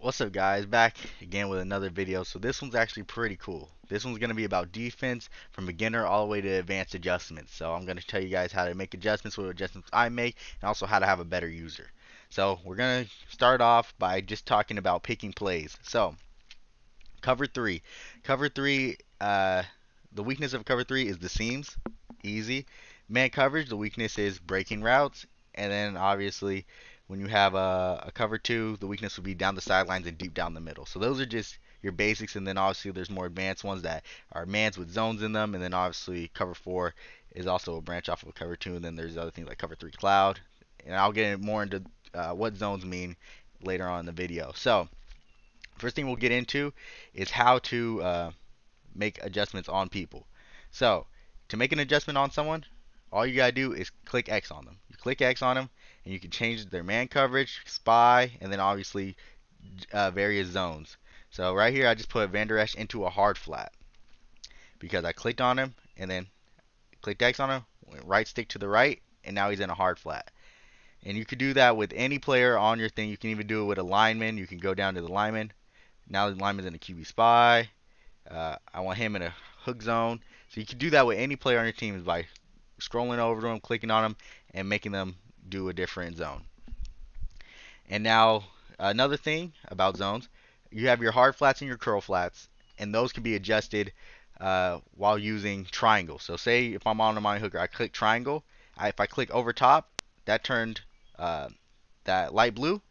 What's up, guys? Back again with another video. So this one's actually pretty cool. This one's going to be about defense from beginner all the way to advanced adjustments. So I'm going to tell you guys how to make adjustments, what adjustments I make, and also how to have a better user. So we're going to start off by just talking about picking plays. So cover three. Cover three, the weakness of cover three is the seams. Easy. Man coverage, the weakness is breaking routes. And then obviously when you have a cover two, the weakness would be down the sidelines and deep down the middle. So those are just your basics, and then obviously there's more advanced ones that are mans with zones in them, and then obviously cover four is also a branch off of a cover two, and then there's other things like cover three cloud, and I'll get more into what zones mean later on in the video. So first thing we'll get into is how to make adjustments on people. So to make an adjustment on someone, all you gotta do is click X on them. You click X on them, and you can change their man coverage, spy, and then obviously various zones. So right here, I just put Van Der Esch into a hard flat because I clicked on him and then clicked X on him, went right stick to the right, and now he's in a hard flat. And you could do that with any player on your thing. You can even do it with a lineman. You can go down to the lineman. Now the lineman's in a QB spy. I want him in a hook zone. So you can do that with any player on your team is by scrolling over to them, clicking on them, and making them do a different zone. And now another thing about zones, you have your hard flats and your curl flats, and those can be adjusted while using triangle. So say if I'm on my hooker, I click triangle. If I click over top, that turned uh, that light blue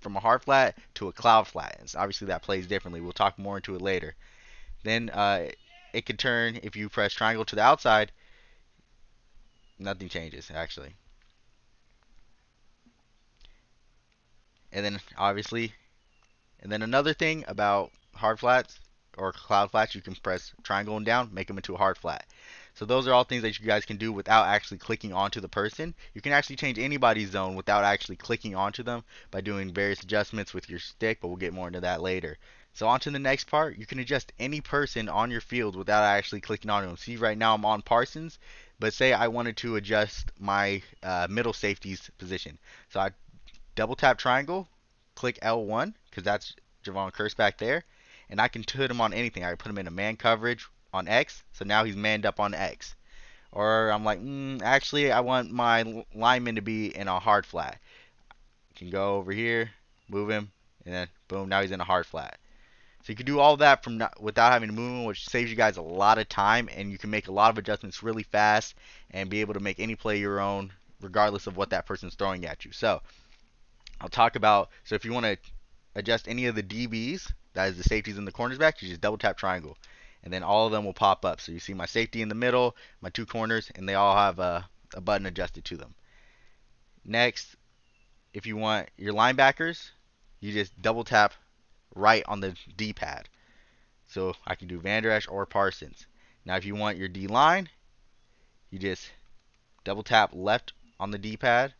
from a hard flat to a cloud flat. And so obviously that plays differently. We'll talk more into it later. Then it could turn if you press triangle to the outside. Nothing changes actually. And then obviously, and then another thing about hard flats or cloud flats, you can press triangle and down, make them into a hard flat. So those are all things that you guys can do without actually clicking onto the person. You can actually change anybody's zone without actually clicking onto them by doing various adjustments with your stick, but we'll get more into that later. So on to the next part, you can adjust any person on your field without actually clicking on them. See, right now I'm on Parsons, but say I wanted to adjust my middle safety's position. So I double tap triangle, click L1, because that's Javon Curse back there, and I can put him on anything. I can put him in a man coverage on X, so now he's manned up on X. Or I'm like, actually, I want my lineman to be in a hard flat. I can go over here, move him, and then boom, now he's in a hard flat. So you can do all that from without having to move him, which saves you guys a lot of time, and you can make a lot of adjustments really fast and be able to make any play your own, regardless of what that person's throwing at you. So I'll talk about, so if you want to adjust any of the DBs, that is the safeties and the cornerbacks, you just double tap triangle. And then all of them will pop up. So you see my safety in the middle, my two corners, and they all have a button adjusted to them. Next, if you want your linebackers, you just double tap right on the D-pad. So I can do Van Der Esch or Parsons. Now if you want your D-line, you just double tap left on the D-pad,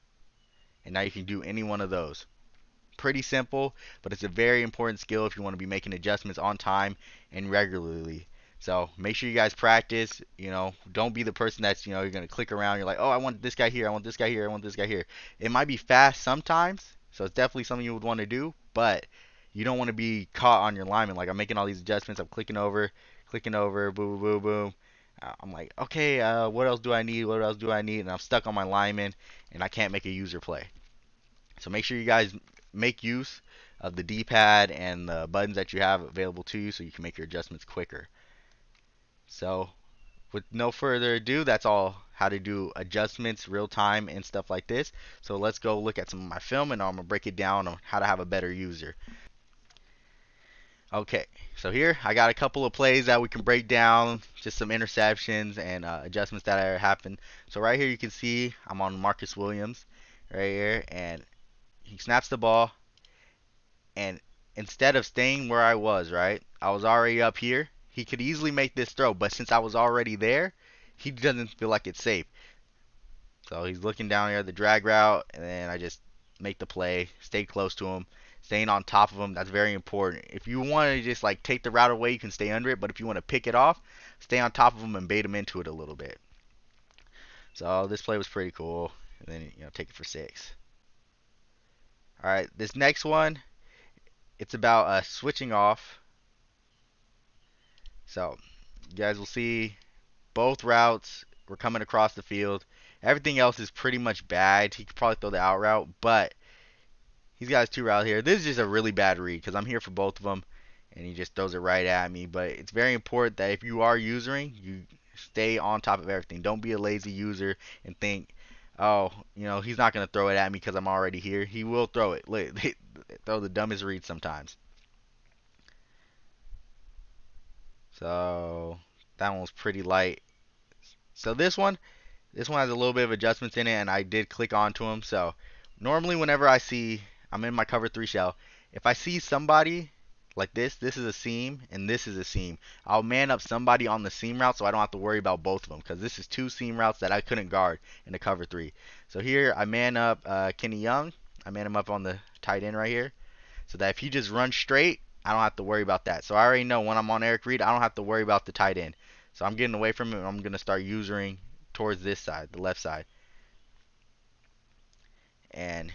and now you can do any one of those. Pretty simple, but it's a very important skill if you want to be making adjustments on time and regularly. So make sure you guys practice. Don't be the person that's, you're going to click around. You're like, oh, I want this guy here. I want this guy here. I want this guy here. It might be fast sometimes, so it's definitely something you would want to do, but you don't want to be caught on your lineman. Like I'm making all these adjustments. I'm clicking over, boom, boom, boom, boom. I'm like, okay, what else do I need? What else do I need? And I'm stuck on my lineman, and I can't make a user play. So make sure you guys make use of the D-pad and the buttons that you have available to you so you can make your adjustments quicker. So with no further ado, that's all how to do adjustments real time and stuff like this. So let's go look at some of my film, and I'm going to break it down on how to have a better user. Okay, so here I got a couple of plays that we can break down, just some interceptions and adjustments that happened. So right here you can see I'm on Marcus Williams right here, and he snaps the ball, and instead of staying where I was, right, I was already up here. He could easily make this throw, but since I was already there, he doesn't feel like it's safe. So he's looking down here at the drag route, and then I just make the play, stay close to him, staying on top of him. That's very important. If you want to just like take the route away, you can stay under it, but if you want to pick it off, stay on top of him and bait him into it a little bit. So this play was pretty cool, and then take it for 6. All right, this next one, it's about switching off. So you guys will see both routes were coming across the field. Everything else is pretty much bad. He could probably throw the out route, but he's got his two routes here. This is just a really bad read because I'm here for both of them, and he just throws it right at me. But it's very important that if you are using, you stay on top of everything. Don't be a lazy user and think, oh, he's not going to throw it at me because I'm already here. He will throw it. Look, they throw the dumbest reads sometimes. So that one was pretty light. So this one has a little bit of adjustments in it, and I did click onto them. So normally whenever I'm in my cover 3 shell, if I see somebody like this is a seam, and this is a seam, I'll man up somebody on the seam route so I don't have to worry about both of them, because this is two seam routes that I couldn't guard in the cover 3. So here I man up Kenny Young. I man him up on the tight end right here, so that if he just runs straight, I don't have to worry about that. So I already know when I'm on Eric Reed, I don't have to worry about the tight end. So I'm getting away from him, and I'm going to start using towards this side, the left side. And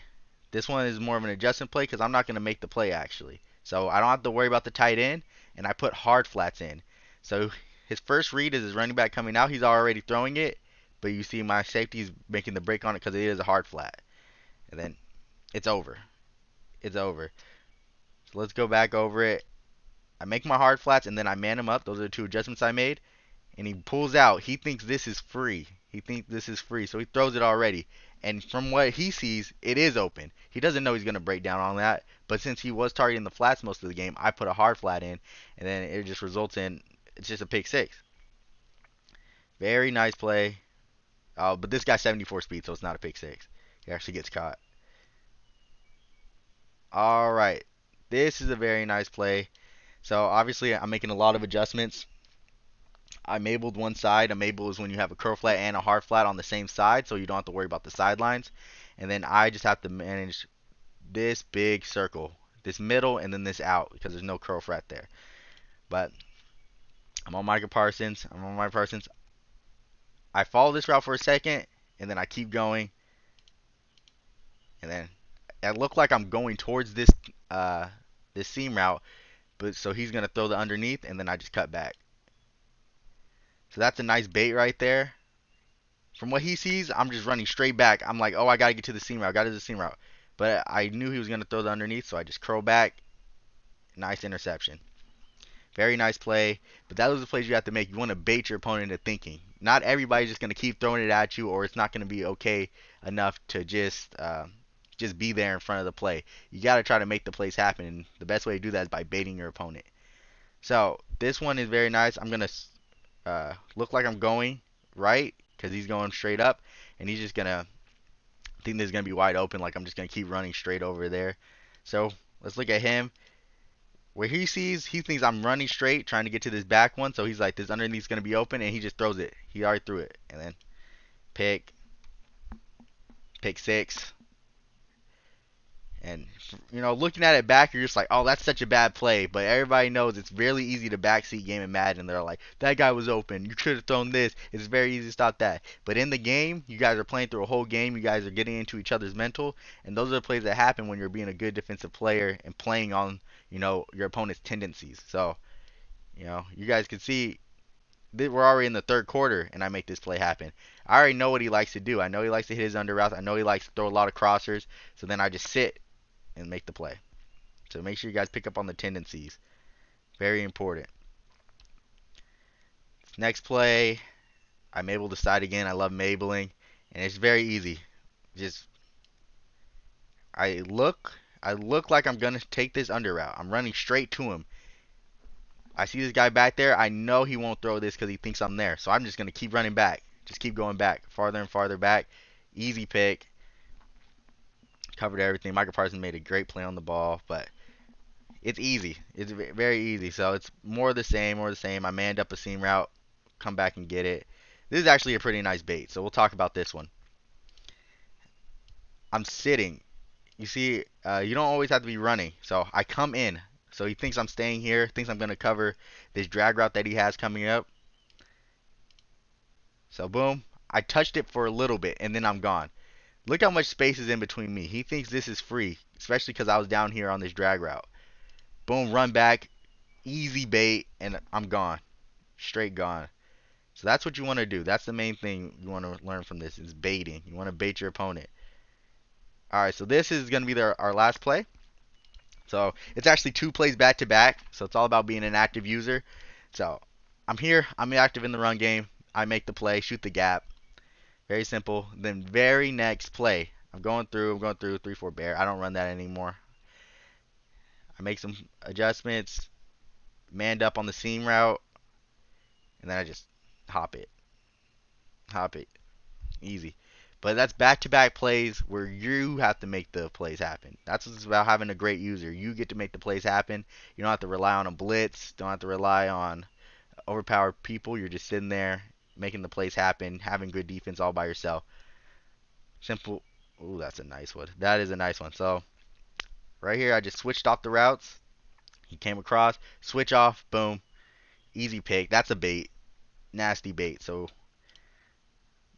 this one is more of an adjustment play because I'm not going to make the play actually. So I don't have to worry about the tight end, and I put hard flats in. So his first read is his running back coming out. He's already throwing it, but you see my safety's making the break on it because it is a hard flat. And then it's over. It's over. So let's go back over it. I make my hard flats, and then I man him up. Those are the two adjustments I made. And he pulls out. He thinks this is free. He thinks this is free, so he throws it already. And from what he sees, it is open. He doesn't know he's going to break down on that. But since he was targeting the flats most of the game, I put a hard flat in, and then it just results in it's just a pick six. Very nice play. But this guy's 74 speed, so it's not a pick six. He actually gets caught. All right. This is a very nice play. So obviously I'm making a lot of adjustments. I mabled one side. A mable is when you have a curl flat and a hard flat on the same side, so you don't have to worry about the sidelines. And then I just have to manage this big circle, this middle, and then this out because there's no curl flat there. But I'm on Micah Parsons. I follow this route for a second, and then I keep going. And then I look like I'm going towards this seam route, but so he's gonna throw the underneath, and then I just cut back. So that's a nice bait right there. From what he sees, I'm just running straight back. I'm like, oh, I got to get to the seam route. Got to the seam route. But I knew he was going to throw the underneath, so I just curl back. Nice interception. Very nice play. But that was the plays you have to make. You want to bait your opponent into thinking. Not everybody's just going to keep throwing it at you, or it's not going to be okay enough to just be there in front of the play. You got to try to make the plays happen, and the best way to do that is by baiting your opponent. So this one is very nice. I'm going to look like I'm going right, because he's going straight up, and he's just gonna think this is gonna be wide open. Like I'm just gonna keep running straight over there. So let's look at him. Where he thinks I'm running straight, trying to get to this back one. So he's like, this underneath is gonna be open, and he just throws it. He already threw it, and then pick six. And looking at it back, you're just like, oh, that's such a bad play. But everybody knows it's really easy to backseat game in Madden. And they're like, that guy was open. You should have thrown this. It's very easy to stop that. But in the game, you guys are playing through a whole game. You guys are getting into each other's mental. And those are the plays that happen when you're being a good defensive player and playing on, your opponent's tendencies. So, you guys can see we're already in the third quarter, and I make this play happen. I already know what he likes to do. I know he likes to hit his under routes. I know he likes to throw a lot of crossers. So then I just sit and make the play. So make sure you guys pick up on the tendencies. Very important. Next play, I'm able to side again. I love mabling, and it's very easy. Just I look like I'm gonna take this under route. I'm running straight to him. I see this guy back there. I know he won't throw this because he thinks I'm there. So I'm just gonna keep running back. Just keep going back, farther and farther back. Easy pick. Covered everything. Micah Parsons made a great play on the ball, but it's easy. It's very easy. So it's more of the same, I manned up a seam route, come back and get it. This is actually a pretty nice bait, so we'll talk about this one. I'm sitting. You see, you don't always have to be running. So I come in. So he thinks I'm staying here, thinks I'm going to cover this drag route that he has coming up. So boom, I touched it for a little bit, and then I'm gone. Look how much space is in between me. He thinks this is free, especially because I was down here on this drag route. Boom, run back, easy bait, and I'm gone. Straight gone. So that's what you want to do. That's the main thing you want to learn from this is baiting. You want to bait your opponent. All right, so this is going to be our last play. So it's actually 2 plays back to back. So it's all about being an active user. So I'm here. I'm active in the run game. I make the play, shoot the gap. Very simple. Then very next play, I'm going through 3-4 bear. I don't run that anymore. I make some adjustments, manned up on the seam route, and then I just hop it. Hop it. Easy. But that's back-to-back plays where you have to make the plays happen. That's what's about having a great user. You get to make the plays happen. You don't have to rely on a blitz. Don't have to rely on overpowered people. You're just sitting there making the plays happen, having good defense all by yourself. Simple. Ooh, that's a nice one. That is a nice one. So right here, I just switched off the routes. He came across, switch off, boom, easy pick. That's a bait, nasty bait. So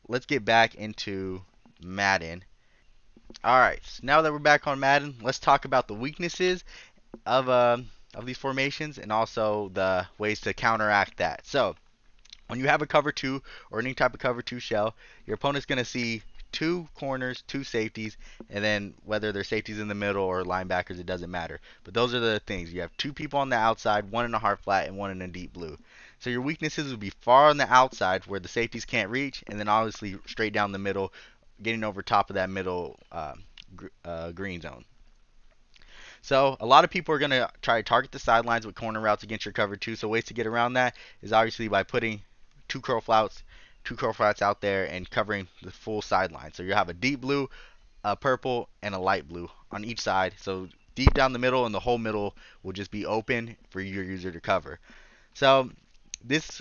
let's get back into Madden. All right, so now that we're back on Madden, let's talk about the weaknesses of these formations and also the ways to counteract that. So when you have a cover two or any type of cover two shell, your opponent's going to see 2 corners, 2 safeties, and then whether they're safeties in the middle or linebackers, it doesn't matter. But those are the things. You have 2 people on the outside, one in a hard flat and one in a deep blue. So your weaknesses would be far on the outside where the safeties can't reach, and then obviously straight down the middle, getting over top of that middle green zone. So a lot of people are going to try to target the sidelines with corner routes against your cover two. So ways to get around that is obviously by putting two curl flats out there and covering the full sideline. So you have a deep blue, a purple, and a light blue on each side. So deep down the middle and the whole middle will just be open for your user to cover. So this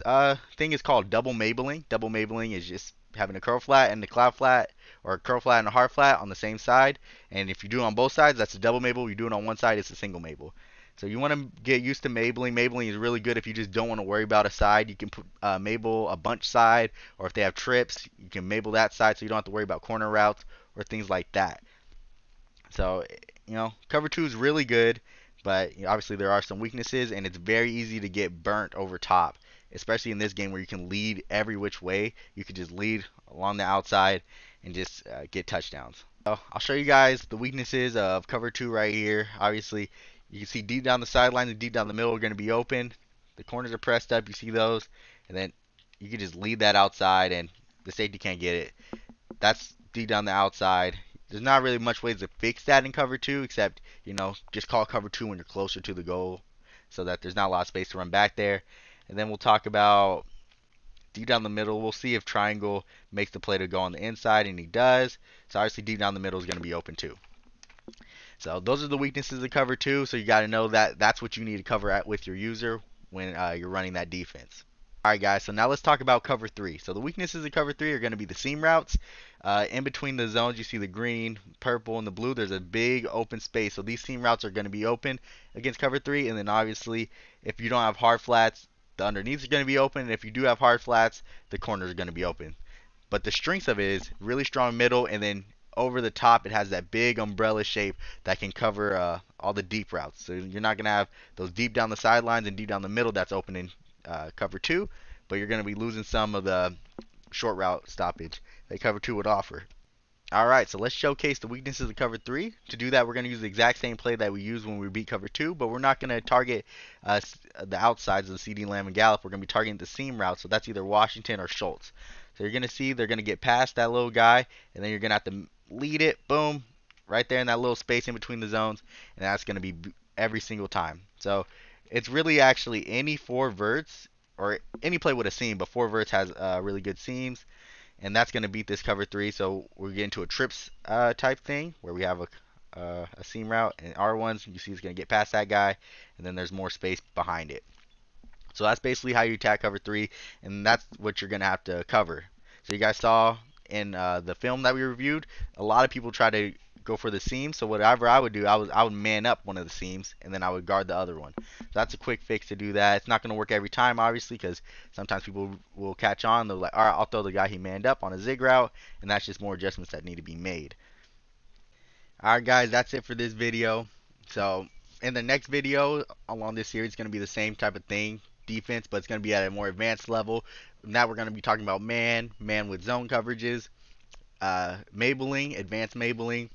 thing is called double mabling. Double mabling is just having a curl flat and a cloud flat, or a curl flat and a hard flat on the same side. And if you do it on both sides, that's a double mabel. You do it on one side, it's a single mabel. So you want to get used to mabling. Mabling is really good if you just don't want to worry about a side. You can put mabel a bunch side, or if they have trips, you can mabel that side so you don't have to worry about corner routes or things like that. So, cover two is really good, but obviously there are some weaknesses, and it's very easy to get burnt over top, especially in this game where you can lead every which way. You could just lead along the outside and just get touchdowns. So I'll show you guys the weaknesses of cover two right here. Obviously, you can see deep down the sidelines and deep down the middle are going to be open. The corners are pressed up. You see those, and then you can just lead that outside, and the safety can't get it. That's deep down the outside. There's not really much ways to fix that in cover two, except just call cover two when you're closer to the goal, so that there's not a lot of space to run back there. And then we'll talk about deep down the middle. We'll see if triangle makes the play to go on the inside, and he does. So obviously deep down the middle is going to be open too. So those are the weaknesses of cover two. So you got to know that that's what you need to cover at with your user when you're running that defense. Alright guys, so now let's talk about cover 3. So the weaknesses of cover 3 are going to be the seam routes. In between the zones, you see the green, purple, and the blue. There's a big open space. So these seam routes are going to be open against cover 3. And then obviously, if you don't have hard flats, the underneath are going to be open. And if you do have hard flats, the corners are going to be open. But the strength of it is really strong middle, and then over the top, it has that big umbrella shape that can cover all the deep routes. So you're not going to have those deep down the sidelines and deep down the middle that's open in cover 2, but you're going to be losing some of the short route stoppage that cover 2 would offer. Alright, so let's showcase the weaknesses of cover 3. To do that, we're going to use the exact same play that we used when we beat cover 2, but we're not going to target the outsides of the CD Lamb and Gallup. We're going to be targeting the seam route, so that's either Washington or Schultz. So you're going to see they're going to get past that little guy, and then you're going to have to lead it, boom, right there in that little space in between the zones, and that's going to be every single time. So it's really actually any 4 verts, or any play with a seam, but 4 verts has really good seams, and that's going to beat this cover 3. So we're getting to a trips type thing where we have a seam route, and R1s, you see it's going to get past that guy, and then there's more space behind it. So that's basically how you attack cover 3, and that's what you're going to have to cover. So you guys saw in the film that we reviewed, a lot of people try to go for the seams. So whatever I would do, I would man up one of the seams, and then I would guard the other one. So that's a quick fix to do that. It's not going to work every time, obviously, because sometimes people will catch on. They're like, all right, I'll throw the guy he manned up on a zig route, and that's just more adjustments that need to be made. All right, guys, that's it for this video. So in the next video along this series, it's going to be the same type of thing, defense, but it's going to be at a more advanced level. Now we're going to be talking about man with zone coverages, mabling, advanced mabling,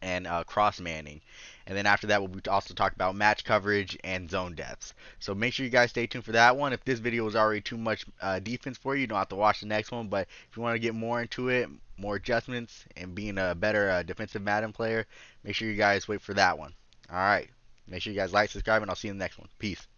and cross manning. And then after that, we'll also talk about match coverage and zone depths. So make sure you guys stay tuned for that one. If this video was already too much defense for you, you don't have to watch the next one. But if you want to get more into it, more adjustments, and being a better defensive Madden player, make sure you guys wait for that one. All right. Make sure you guys like, subscribe, and I'll see you in the next one. Peace.